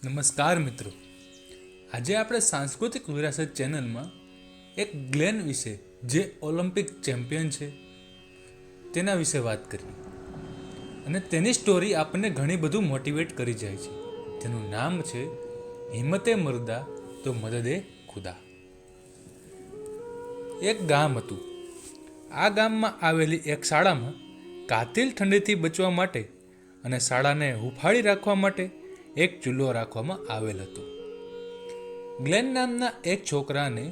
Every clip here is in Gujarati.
નમસ્કાર મિત્રો, આજે આપણે સાંસ્કૃતિક વિરાસત ચેનલમાં એક ગ્લેન વિશે, જે ઓલિમ્પિક ચેમ્પિયન છે, તેના વિશે વાત કરીએ. અને તેની સ્ટોરી આપણને ઘણી બધું મોટિવેટ કરી જાય છે. તેનું નામ છે હિમ્મતે મર્દા તો મદદે ખુદા. એક ગામ હતું. આ ગામમાં આવેલી એક શાળામાં કાતિલ ઠંડીથી બચવા માટે અને શાળાને હુફાળી રાખવા માટે એક ચૂલો રાખવામાં આવેલ હતો. ગ્લેન નામના એક છોકરાને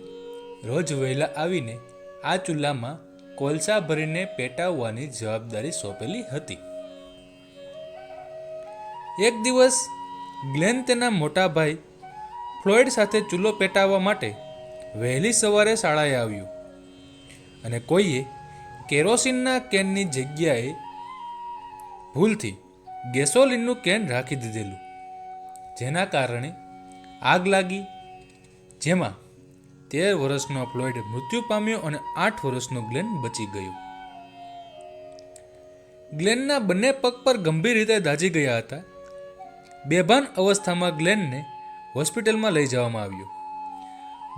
રોજ વહેલા આવીને આ ચૂલામાં કોલસા ભરીને પેટાવવાની જવાબદારી સોંપેલી હતી. એક દિવસ ગ્લેન તેના મોટા ભાઈ ફ્લોયડ સાથે ચૂલો પેટાવવા માટે વહેલી સવારે શાળાએ આવ્યું અને કોઈએ કેરોસીનના કેનની જગ્યાએ ભૂલથી ગેસોલીનનું કેન રાખી દીધેલું, જેના કારણે આગ લાગી, જેમાં 13 વર્ષનો ફ્લોયડ મૃત્યુ પામ્યો અને 8 વર્ષનો ગ્લેન બચી ગયો. ગ્લેનના બંને પગ પર ગંભીર રીતે દાઝી ગયા હતા. બેભાન અવસ્થામાં ગ્લેનને હોસ્પિટલમાં લઈ જવામાં આવ્યો.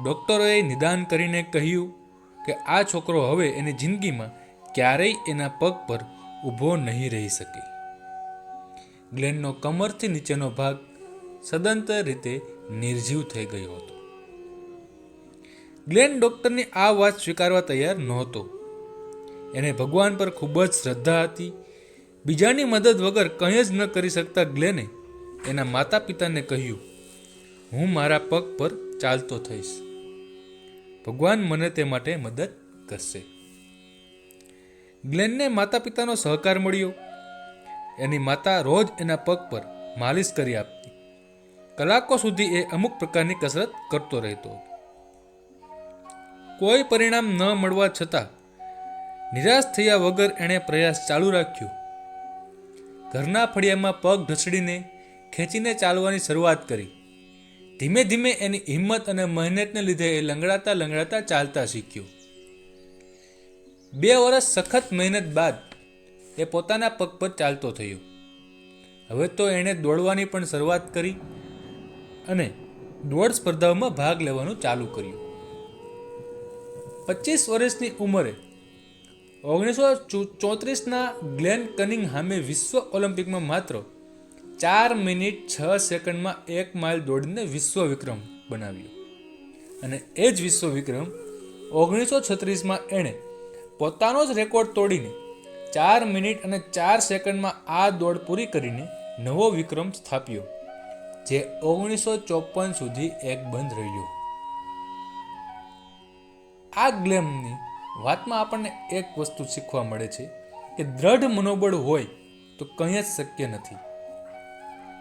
ડોક્ટરોએ નિદાન કરીને કહ્યું કે આ છોકરો હવે એની જિંદગીમાં ક્યારેય એના પગ પર ઊભો નહીં રહી શકે. ગ્લેનનો કમરથી નીચેનો ભાગ સદંતર રીતે નિર્જીવ થઈ ગયો હતો. ગ્લેન ડોક્ટરની આ વાત સ્વીકારવા તૈયાર નહોતો. એને ભગવાન પર ખૂબ જ શ્રદ્ધા હતી. બીજાની મદદ વગર કંઈ જ ન કરી શકતા ગ્લેને એના માતા પિતાને કહ્યું, હું મારા પગ પર ચાલતો થઈશ, ભગવાન મને તે માટે મદદ કરશે. ગ્લેનને માતા પિતાનો સહકાર મળ્યો. એની માતા રોજ એના પગ પર માલિશ કરી આપતી. કલાકો સુધી એ અમુક પ્રકારની કસરત કરતો રહેતો. કોઈ પરિણામ ન મળવા છતાં નિરાશ થયા વગર એણે પ્રયાસ ચાલુ રાખ્યો. ઘરના ફળિયામાં પગ ઢસડીને ખેંચીને ચાલવાની શરૂઆત કરી. ધીમે ધીમે એની હિંમત અને મહેનતને લીધે એ લંગડાતા ચાલતા શીખ્યો. 2 વર્ષ સખત મહેનત બાદ એ પોતાના પગ પર ચાલતો થયો. હવે તો એણે દોડવાની પણ શરૂઆત કરી અને દોડ સ્પર્ધાઓમાં ભાગ લેવાનું ચાલુ કર્યું. 25 વર્ષની ઉંમરે 1934ના ગ્લેન કનિંગહામે વિશ્વ ઓલિમ્પિકમાં માત્ર 4 મિનિટ 6 સેકન્ડમાં 1 માઇલ દોડીને વિશ્વ વિક્રમ બનાવ્યો. અને એ જ વિશ્વ વિક્રમ 1936માં એણે પોતાનો જ રેકોર્ડ તોડીને 4 મિનિટ અને 4 સેકન્ડમાં આ દોડ પૂરી કરીને નવો વિક્રમ સ્થાપ્યો, જે 1954 સુધી એકબંધ રહ્યો. આ ગ્લેનની વાતમાં આપણને એક વસ્તુ શીખવા મળે છે કે દ્રઢ મનોબળ હોય તો કંઈ જ શક્ય નથી.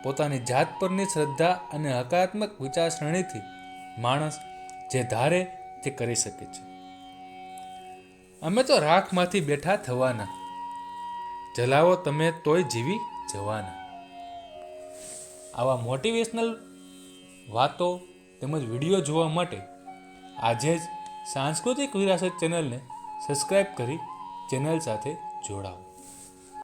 પોતાની જાત પરની શ્રદ્ધા અને હકારાત્મક વિચારસરણીથી માણસ જે ધારે તે કરી શકે છે. અમે તો રાખમાંથી બેઠા થવાના, જલાવો તમે તોય જીવી જવાના. આવા મોટિવેશનલ વાતો તેમજ વિડીયો જોવા માટે આજે જ સાંસ્કૃતિક વિરાસત ચેનલને સબસ્ક્રાઈબ કરી ચેનલ સાથે જોડાઓ.